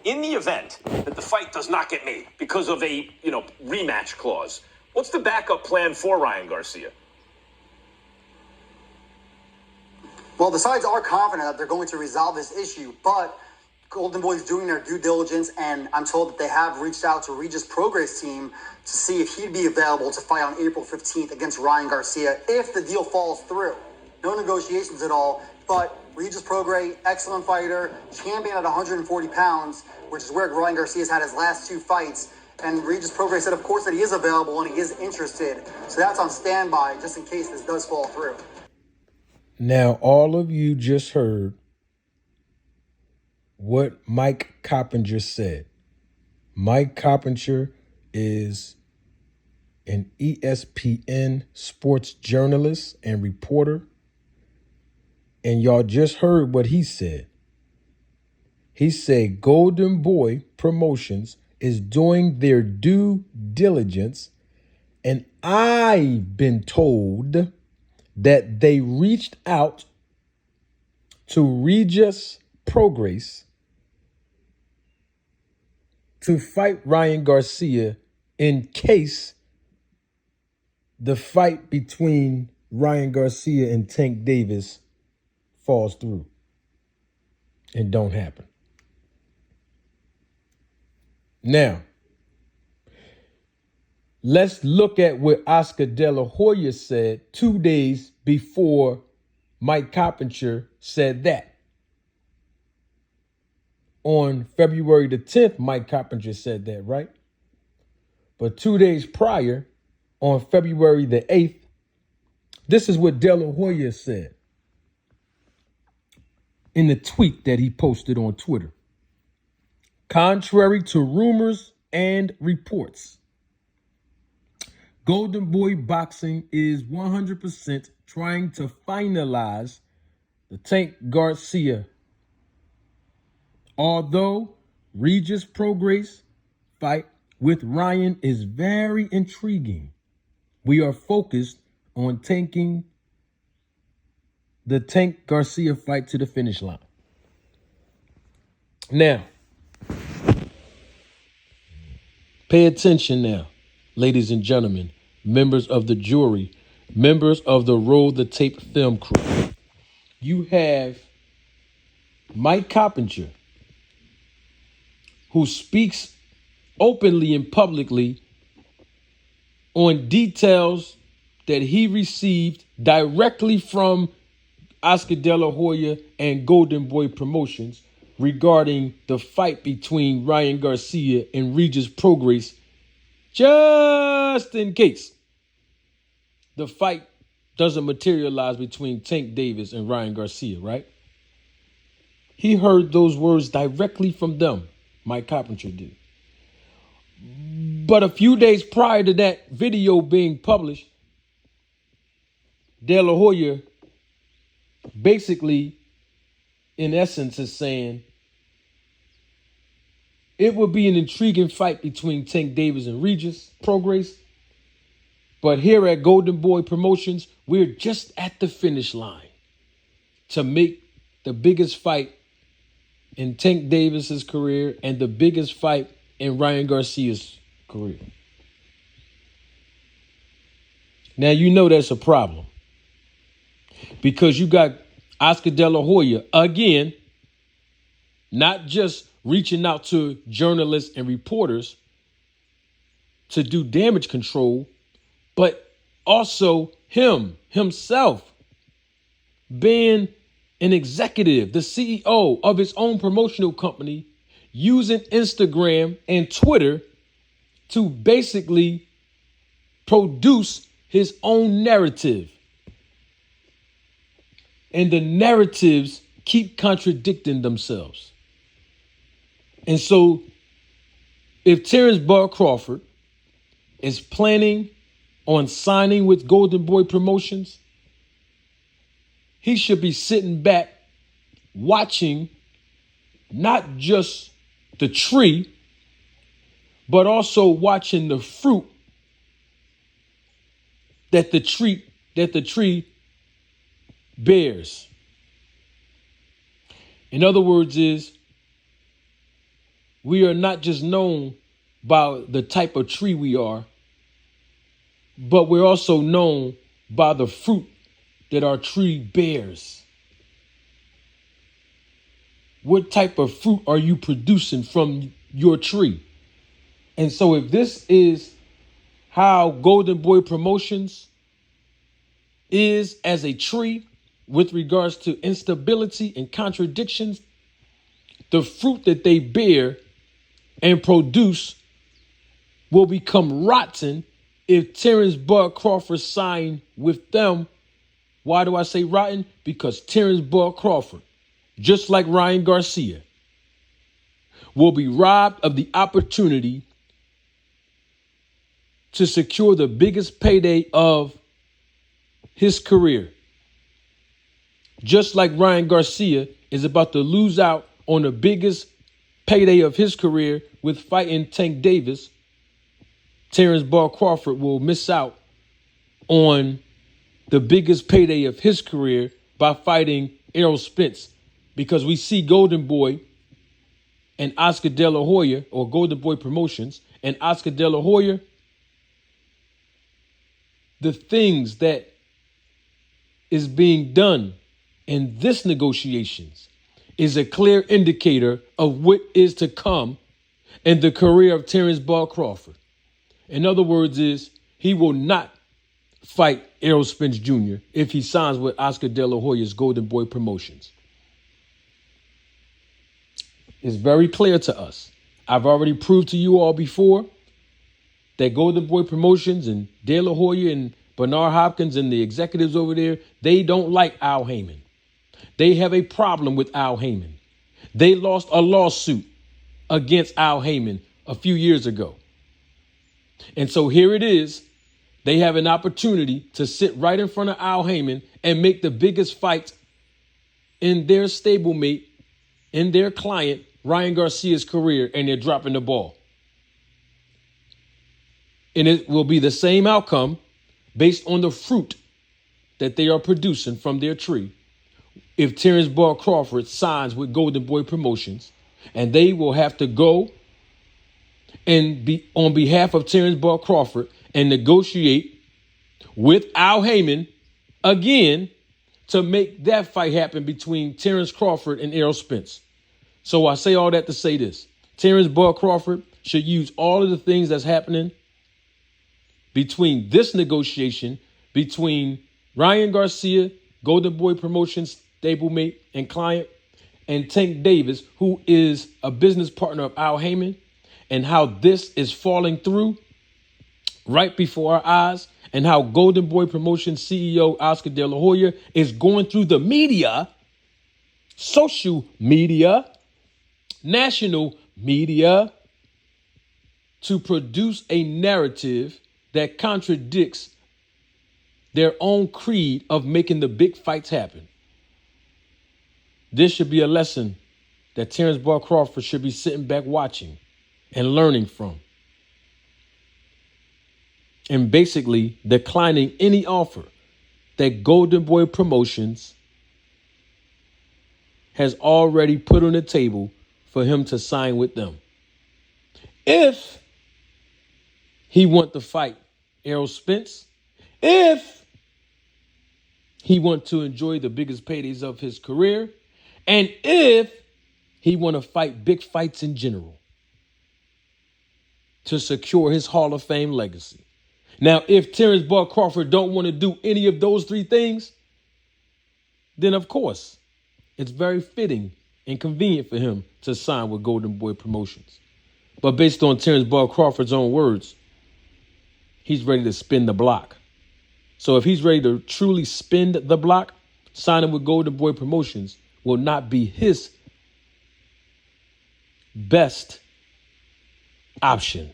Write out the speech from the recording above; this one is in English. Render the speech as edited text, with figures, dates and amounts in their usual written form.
in the event that the fight does not get made because of a, rematch clause, what's the backup plan for Ryan Garcia? Well, the sides are confident that they're going to resolve this issue, but Golden Boy is doing their due diligence, and I'm told that they have reached out to Regis Prograis' team to see if he'd be available to fight on April 15th against Ryan Garcia if the deal falls through. No negotiations at all, but Regis Prograis, excellent fighter, champion at 140 pounds, which is where Ryan Garcia's had his last two fights. And Regis Prograis said, of course, that he is available and he is interested. So that's on standby just in case this does fall through. Now, all of you just heard what Mike Coppinger said. Mike Coppinger is an ESPN sports journalist and reporter. And y'all just heard what he said. He said Golden Boy Promotions is doing their due diligence. And I've been told that they reached out to Regis Prograis to fight Ryan Garcia in case the fight between Ryan Garcia and Tank Davis falls through and don't happen. Now, let's look at what Oscar De La Hoya said 2 days before Mike Coppinger said that. On February the 10th, Mike Coppinger said that, right? But 2 days prior, on February the 8th, this is what De La Hoya said in the tweet that he posted on Twitter. Contrary to rumors and reports, Golden Boy Boxing is 100% trying to finalize the Tank Garcia. Although Regis Prograis' fight with Ryan is very intriguing, we are focused on taking the Tank Garcia fight to the finish line. Now, pay attention now, ladies and gentlemen, members of the jury, members of the Roll the Tape film crew. You have Mike Coppinger, who speaks openly and publicly on details that he received directly from Oscar De La Hoya and Golden Boy Promotions regarding the fight between Ryan Garcia and Regis Prograis, just in case the fight doesn't materialize between Tank Davis and Ryan Garcia, right? He heard those words directly from them. Mike Coppinger did. But a few days prior to that video being published, De La Hoya basically, in essence, is saying it would be an intriguing fight between Tank Davis and Regis Prograis. But here at Golden Boy Promotions, we're just at the finish line to make the biggest fight in Tank Davis's career and the biggest fight in Ryan Garcia's career. Now, you know that's a problem because you got Oscar De La Hoya, again, not just reaching out to journalists and reporters to do damage control, but also himself being an executive, the CEO of his own promotional company, using Instagram and Twitter to basically produce his own narrative. And the narratives keep contradicting themselves. And so if Terence Crawford is planning on signing with Golden Boy Promotions, he should be sitting back watching not just the tree, but also watching the fruit that the tree bears. In other words, is we are not just known by the type of tree we are, but we're also known by the fruit that our tree bears. What type of fruit are you producing from your tree? And so if this is how Golden Boy Promotions is as a tree with regards to instability and contradictions, the fruit that they bear and produce will become rotten if Terence Bud Crawford signed with them. Why do I say rotten? Because Terence Bud Crawford, just like Ryan Garcia, will be robbed of the opportunity to secure the biggest payday of his career. Just like Ryan Garcia is about to lose out on the biggest payday of his career with fighting Tank Davis, Terence Bud Crawford will miss out on the biggest payday of his career by fighting Errol Spence, because we see Golden Boy and Oscar De La Hoya, or Golden Boy Promotions and Oscar De La Hoya, the things that is being done in this negotiations is a clear indicator of what is to come in the career of Terence Bud Crawford. In other words, he will not fight Errol Spence Jr. if he signs with Oscar De La Hoya's Golden Boy Promotions. It's very clear to us. I've already proved to you all before that Golden Boy Promotions and De La Hoya and Bernard Hopkins and the executives over there, they don't like Al Heyman. They have a problem with Al Heyman. They lost a lawsuit against Al Heyman a few years ago. And so here it is. They have an opportunity to sit right in front of Al Heyman and make the biggest fight in their stablemate, in their client, Ryan Garcia's career, and they're dropping the ball. And it will be the same outcome based on the fruit that they are producing from their tree if Terence Bud Crawford signs with Golden Boy Promotions, and they will have to go and be on behalf of Terence Bud Crawford and negotiate with Al Heyman again to make that fight happen between Terence Crawford and Errol Spence. So I say all that to say this. Terence Bud Crawford should use all of the things that's happening between this negotiation between Ryan Garcia, Golden Boy Promotions stablemate and client, and Tank Davis, who is a business partner of Al Heyman, and how this is falling through right before our eyes, and how Golden Boy Promotions CEO Oscar De La Hoya is going through the media, social media, national media, to produce a narrative that contradicts their own creed of making the big fights happen. This should be a lesson that Terence Bud Crawford should be sitting back watching and learning from, and basically declining any offer that Golden Boy Promotions has already put on the table for him to sign with them. If he wants to fight Errol Spence, if he wants to enjoy the biggest paydays of his career, and if he want to fight big fights in general to secure his Hall of Fame legacy. Now, if Terence Bud Crawford don't want to do any of those three things, then of course, it's very fitting and convenient for him to sign with Golden Boy Promotions. But based on Terence Bud Crawford's own words, he's ready to spin the block. So if he's ready to truly spin the block, signing with Golden Boy Promotions will not be his best option.